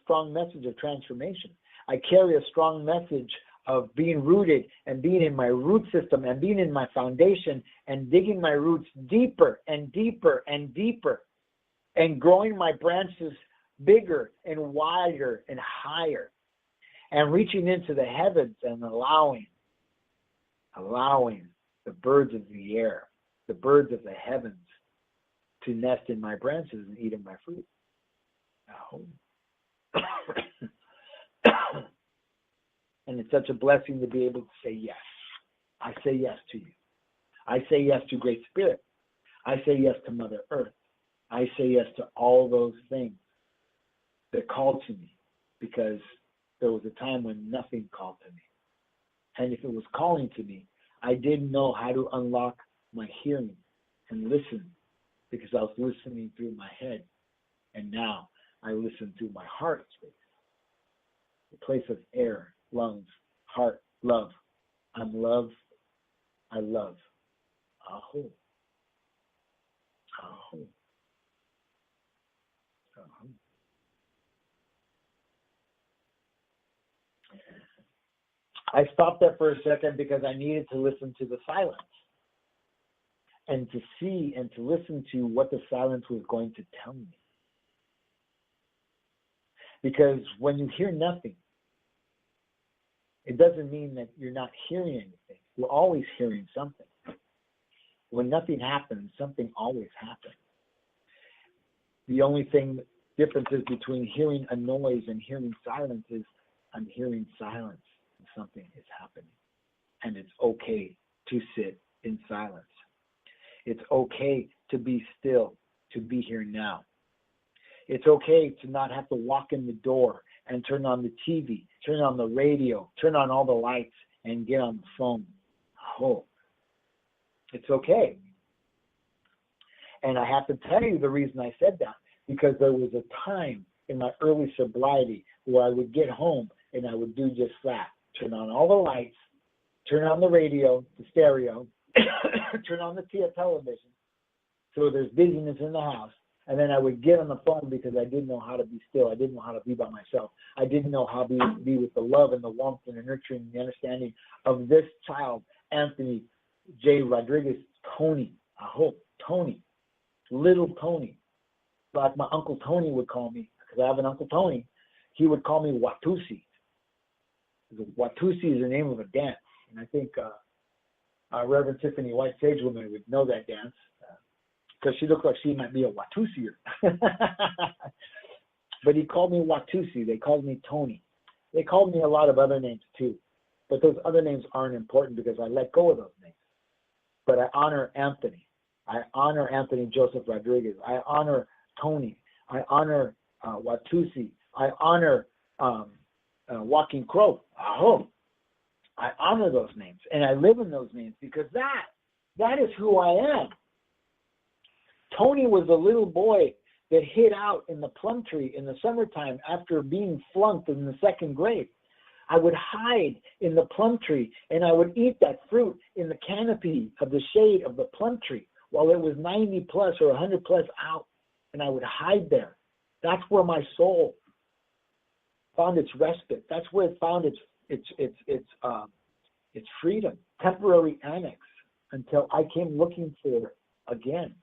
strong message of transformation. I carry a strong message of being rooted and being in my root system and being in my foundation and digging my roots deeper and deeper and deeper and growing my branches bigger and wider and higher and reaching into the heavens and allowing the birds of the air, the birds of the heavens, to nest in my branches and eat of my fruit. And it's such a blessing to be able to say yes. I say yes to you. I say yes to Great Spirit. I say yes to Mother Earth. I say yes to all those things that called to me, because there was a time when nothing called to me. And if it was calling to me, I didn't know how to unlock my hearing and listen, because I was listening through my head. And now I listen through my heart space, the place of air, lungs, heart, love. I'm love. I love. Aho. Aho. Aho. I stopped there for a second because I needed to listen to the silence and to see and to listen to what the silence was going to tell me. Because when you hear nothing, it doesn't mean that you're not hearing anything. You're always hearing something. When nothing happens, something always happens. The only differences between hearing a noise and hearing silence is I'm hearing silence and something is happening. And it's okay to sit in silence. It's okay to be still, to be here now. It's okay to not have to walk in the door and turn on the TV, turn on the radio, turn on all the lights, and get on the phone. Oh, it's okay. And I have to tell you the reason I said that, because there was a time in my early sobriety where I would get home and I would do just that. Turn on all the lights, turn on the radio, the stereo, turn on the television, so there's busyness in the house. And then I would get on the phone because I didn't know how to be still. I didn't know how to be by myself. I didn't know how to be with the love and the warmth and the nurturing and the understanding of this child, Anthony J. Rodriguez, Tony. I hope Tony, little Tony, like my Uncle Tony would call me, because I have an Uncle Tony. He would call me Watusi. Watusi is the name of a dance, and I think Reverend Tiffany White Sage Woman would know that dance, because she looked like she might be a Watusier. But he called me Watusi. They called me Tony. They called me a lot of other names too, but those other names aren't important because I let go of those names. But I honor Anthony. I honor Anthony Joseph Rodriguez. I honor Tony. I honor Watusi. I honor Walking Crow. I honor those names, and I live in those names because that is who I am. Tony was a little boy that hid out in the plum tree in the summertime after being flunked in the second grade. I would hide in the plum tree, and I would eat that fruit in the canopy of the shade of the plum tree while it was 90 plus or 100 plus out, and I would hide there. That's where my soul found its respite. That's where it found its freedom, temporary annex, until I came looking for it again,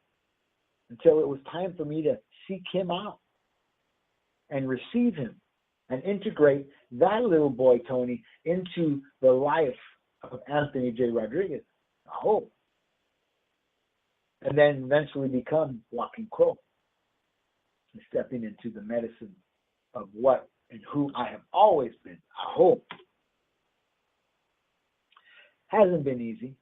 until it was time for me to seek him out and receive him and integrate that little boy, Tony, into the life of Anthony J. Rodriguez. I hope. And then eventually become Walking Crow, and stepping into the medicine of what and who I have always been. I hope. Hasn't been easy.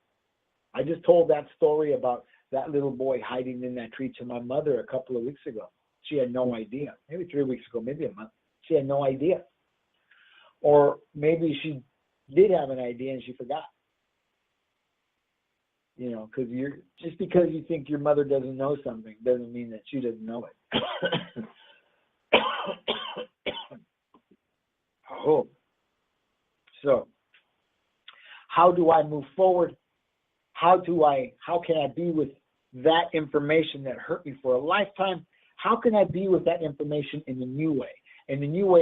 I just told that story about that little boy hiding in that tree to my mother a couple of weeks ago. She had no idea. Maybe 3 weeks ago, maybe a month. She had no idea. Or maybe she did have an idea and she forgot. You know, because just because you think your mother doesn't know something doesn't mean that she doesn't know it. Oh. So, how do I move forward? How can I be with that information that hurt me for a lifetime? How can I be with that information in the new way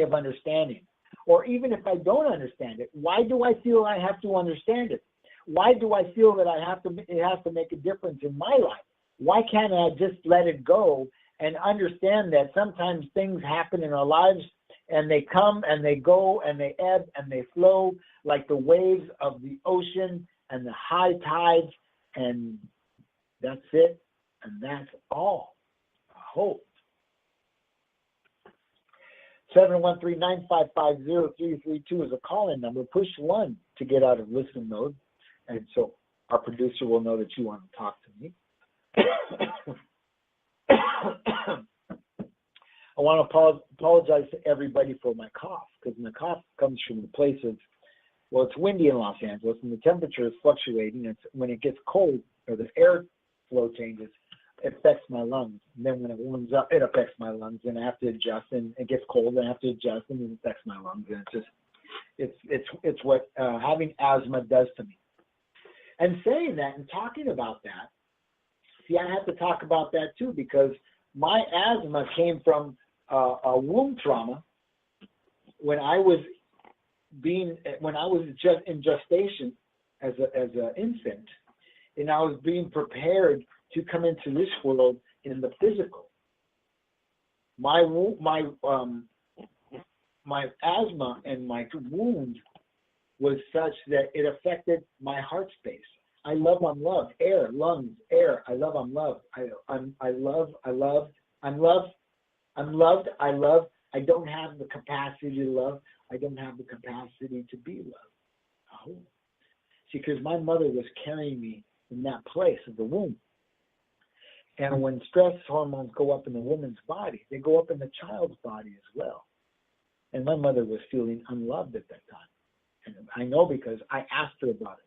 of understanding? Or even if I don't understand it, why do I feel I have to understand it? Why do I feel that it has to make a difference in my life? Why can't I just let it go and understand that sometimes things happen in our lives and they come and they go and they ebb and they flow like the waves of the ocean and the high tides, and that's it, and that's all. I hope. 713-955-0332 is a call-in number. Push 1 to get out of listen mode, and so our producer will know that you want to talk to me. I want to apologize to everybody for my cough, because my cough comes from the place of, well, it's windy in Los Angeles, and the temperature is fluctuating. When it gets cold, or the air flow changes, it affects my lungs. And then when it warms up, it affects my lungs, and I have to adjust. And it gets cold, and I have to adjust, and it affects my lungs. And it's what having asthma does to me. And saying that and talking about that, see, I have to talk about that too, because my asthma came from a womb trauma when I was just in gestation as an infant, and I was being prepared to come into this world in the physical. My asthma and my wound was such that it affected my heart space. I love, I'm loved. Air, lungs, air. I love, I'm loved. I'm loved. I'm loved. I love. I don't have the capacity to love. I don't have the capacity to be loved. Oh. See, because my mother was carrying me in that place of the womb. And when stress hormones go up in the woman's body, they go up in the child's body as well. And my mother was feeling unloved at that time. And I know because I asked her about it.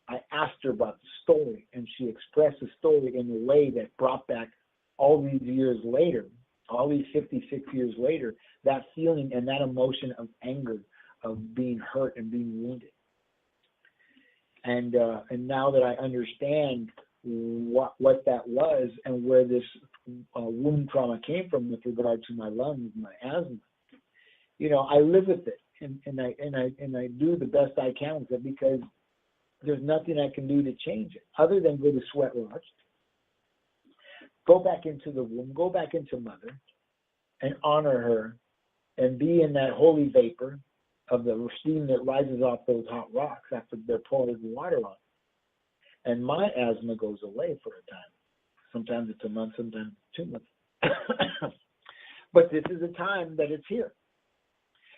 I asked her about the story, and she expressed the story in a way that brought back all these years later all these 56 years later, that feeling and that emotion of anger, of being hurt and being wounded. And now that I understand what that was and where this wound trauma came from with regard to my lungs, my asthma, I live with it, and I do the best I can with it, because there's nothing I can do to change it other than go to sweat lodge, go back into the womb, go back into mother, and honor her, and be in that holy vapor of the steam that rises off those hot rocks after they're pouring water on. And my asthma goes away for a time. Sometimes it's a month, sometimes it's 2 months. But this is a time that it's here.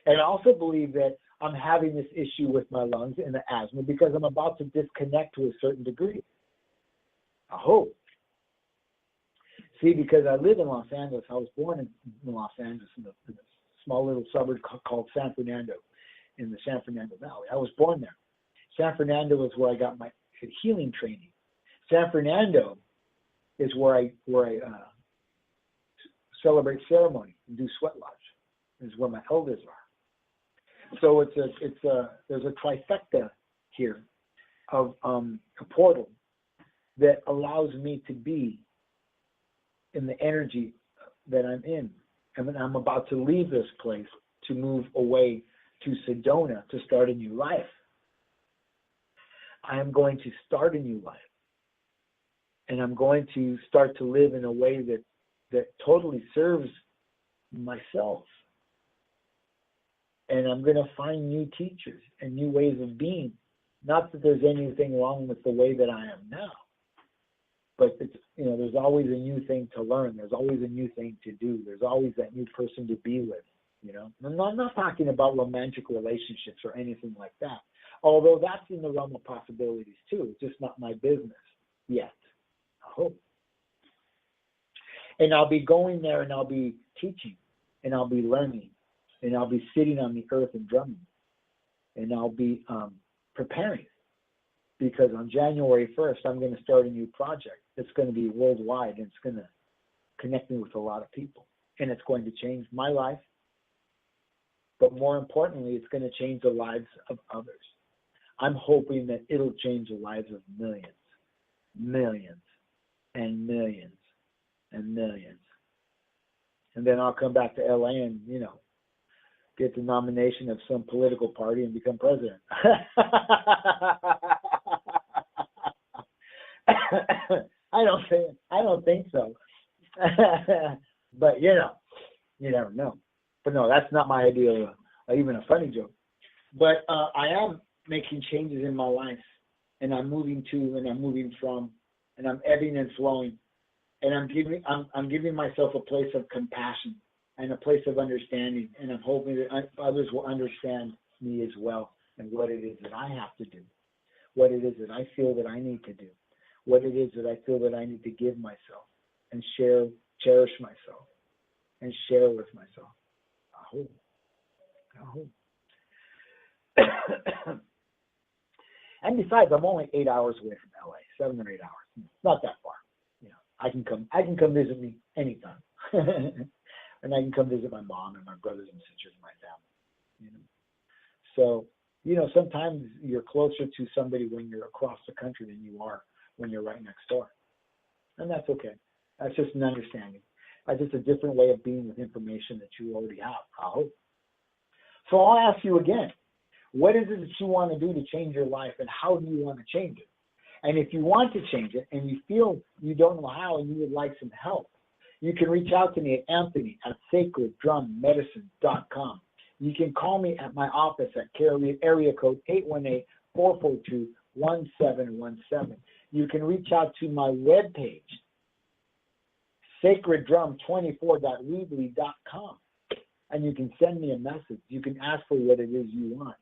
And I also believe that I'm having this issue with my lungs and the asthma because I'm about to disconnect to a certain degree. I hope. See, because I live in Los Angeles. I was born in Los Angeles in a small little suburb called San Fernando, in the San Fernando Valley. I was born there. San Fernando is where I got my healing training. San Fernando is where I celebrate ceremony and do sweat lodge. Is where my elders are. So there's a trifecta here of a portal that allows me to be in the energy that I'm in. And then I'm about to leave this place to move away to Sedona to start a new life. I am going to start a new life. And I'm going to start to live in a way that totally serves myself. And I'm going to find new teachers and new ways of being. Not that there's anything wrong with the way that I am now, but it's, there's always a new thing to learn. There's always a new thing to do. There's always that new person to be with. I'm not talking about romantic relationships or anything like that. Although that's in the realm of possibilities too. It's just not my business yet. I hope. And I'll be going there and I'll be teaching and I'll be learning and I'll be sitting on the earth and drumming and I'll be preparing, because on January 1st, I'm going to start a new project. It's going to be worldwide and it's going to connect me with a lot of people, and it's going to change my life. But more importantly, it's going to change the lives of others. I'm hoping that it'll change the lives of millions, millions, and millions, and millions. And then I'll come back to LA and, get the nomination of some political party and become president. I don't think so. But you never know. But no, that's not my idea of even a funny joke. But I am making changes in my life, and I'm moving to, and I'm moving from, and I'm ebbing and flowing, and I'm giving myself a place of compassion and a place of understanding, and I'm hoping that others will understand me as well, and what it is that I have to do, what it is that I feel that I need to do, what it is that I feel that I need to give myself, and cherish myself, and share with myself. I hope. And besides, I'm only 8 hours away from LA, 7 or 8 hours. It's not that far. I can come visit me anytime. And I can come visit my mom and my brothers and sisters and my family. So, sometimes you're closer to somebody when you're across the country than you are when you're right next door. And that's okay. That's just an understanding. That's just a different way of being with information that you already have, I hope. So I'll ask you again, what is it that you want to do to change your life, and how do you want to change it? And if you want to change it and you feel you don't know how and you would like some help, you can reach out to me at Anthony@sacreddrummedicine.com. You can call me at my office at area code 818-442-1717. You can reach out to my webpage, sacreddrum24.weebly.com, and you can send me a message. You can ask for what it is you want,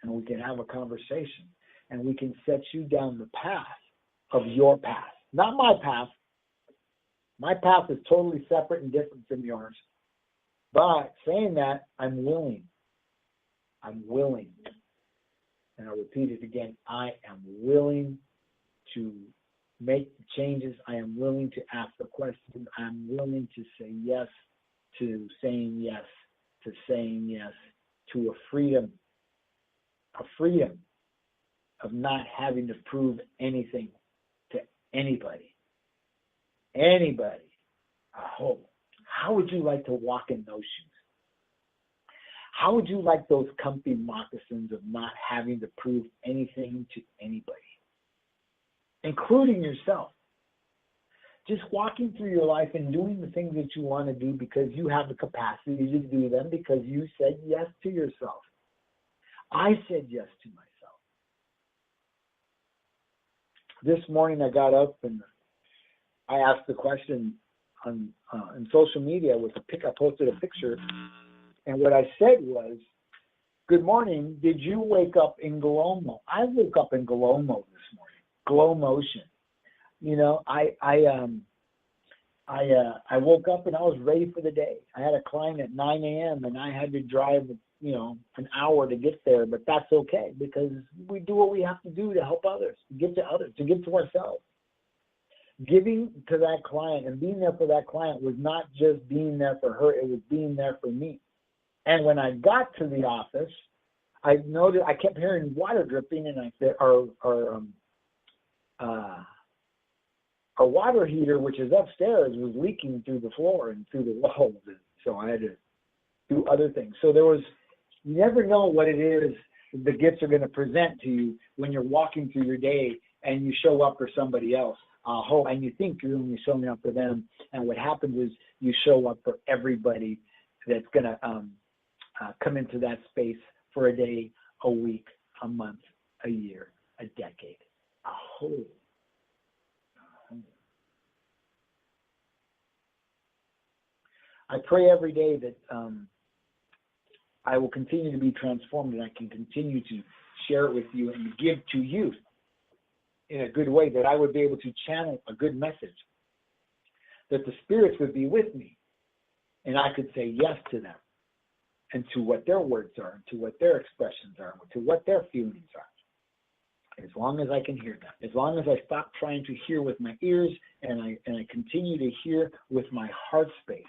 and we can have a conversation, and we can set you down the path of your path, not my path. My path is totally separate and different from yours. But saying that, I'm willing. And I'll repeat it again. I am willing to make the changes. I am willing to ask the questions. I'm willing to say yes to saying yes to a freedom of not having to prove anything to anybody. Oh, how would you like to walk in those shoes? How would you like those comfy moccasins of not having to prove anything to anybody, including yourself? Just walking through your life and doing the things that you want to do because you have the capacity to do them, because you said yes to yourself. I said yes to myself. This morning I got up and I asked the question on social media with I posted a picture, and what I said was, "Good morning. Did you wake up in glow mode?" I woke up in glow mode this morning. Glow motion. You know, I woke up and I was ready for the day. I had a client at 9 a.m. and I had to drive, an hour to get there, but that's okay because we do what we have to do to help others, to give to ourselves. Giving to that client and being there for that client was not just being there for her, it was being there for me. And when I got to the office, I noticed I kept hearing water dripping, and I said, our water heater, which is upstairs, was leaking through the floor and through the walls. And so I had to do other things. So you never know what it is the gifts are going to present to you when you're walking through your day and you show up for somebody else. And you think you're only showing up for them. And what happens is you show up for everybody that's going to come into that space for a day, a week, a month, a year, a decade, a whole. I pray every day that I will continue to be transformed and I can continue to share it with you and give to you in a good way, that I would be able to channel a good message, that the spirits would be with me and I could say yes to them and to what their words are, and to what their expressions are, and to what their feelings are. As long as I can hear them, as long as I stop trying to hear with my ears and I continue to hear with my heart space.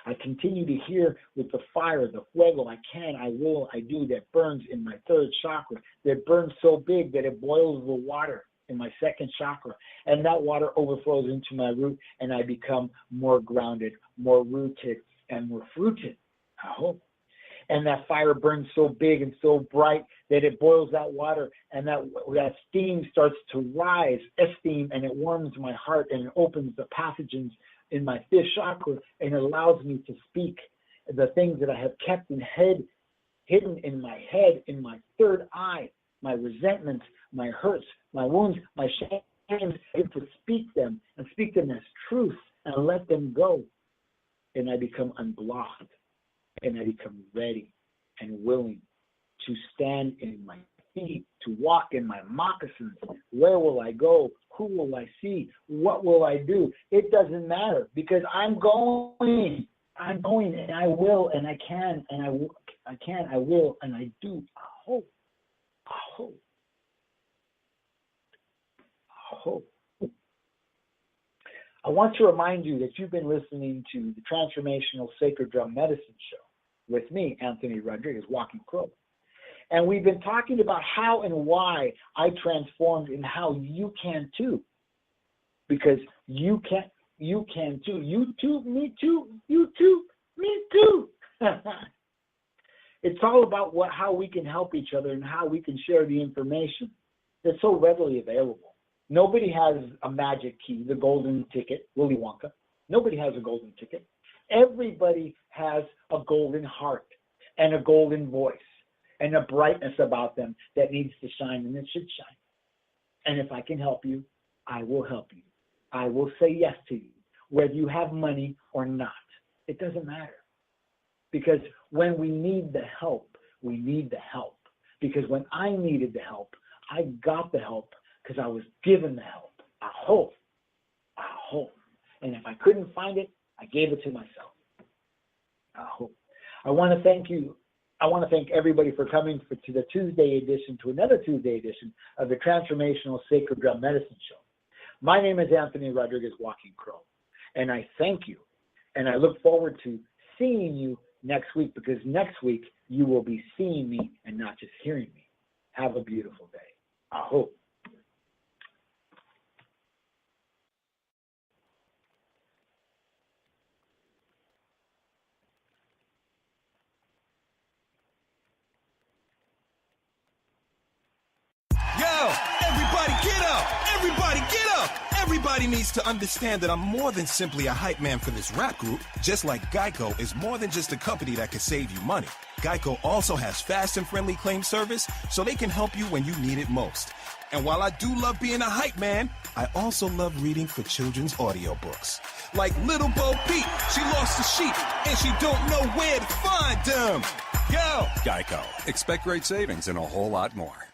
I continue to hear with the fire, the fuego, I can, I will, I do, that burns in my third chakra, that burns so big that it boils the water in my second chakra, and that water overflows into my root, and I become more grounded, more rooted, and more fruited. I hope. And that fire burns so big and so bright that it boils that water, and that steam starts to rise, esteem, and it warms my heart, and it opens the passages in my fifth chakra, and it allows me to speak the things that I have kept hidden in my head, in my third eye, my resentments, my hurts, my wounds, my shames, and to speak them as truth and let them go. And I become unblocked, and I become ready and willing to stand in my feet, to walk in my moccasins. Where will I go? Who will I see? What will I do? It doesn't matter, because I'm going, and I will, and I can, and I will, and I do. I hope. I want to remind you that you've been listening to the Transformational Sacred Drum Medicine Show with me, Anthony Rodriguez, Walking Crow. And we've been talking about how and why I transformed, and how you can too. Because you can too. You too, me too, you too, me too. It's all about how we can help each other and how we can share the information that's so readily available. Nobody has a magic key, the golden ticket, Willy Wonka. Nobody has a golden ticket. Everybody has a golden heart and a golden voice and a brightness about them that needs to shine, and it should shine. And if I can help you, I will help you. I will say yes to you, whether you have money or not. It doesn't matter. Because when we need the help, we need the help. Because when I needed the help, I got the help because I was given the help. I hope. And if I couldn't find it, I gave it to myself. I hope. I want to thank you I want to thank everybody for coming to the Tuesday edition, to another Tuesday edition of the Transformational Sacred Drum Medicine Show. My name is Anthony Rodriguez, Walking Crow, and I thank you, and I look forward to seeing you next week, because next week you will be seeing me and not just hearing me. Have a beautiful day. I hope. Yo, everybody get up! Everybody get up! Everybody needs to understand that I'm more than simply a hype man for this rap group. Just like Geico is more than just a company that can save you money. Geico also has fast and friendly claim service, so they can help you when you need it most. And while I do love being a hype man, I also love reading for children's audiobooks. Like Little Bo Peep, she lost the sheep, and she don't know where to find them. Yo! Geico. Expect great savings and a whole lot more.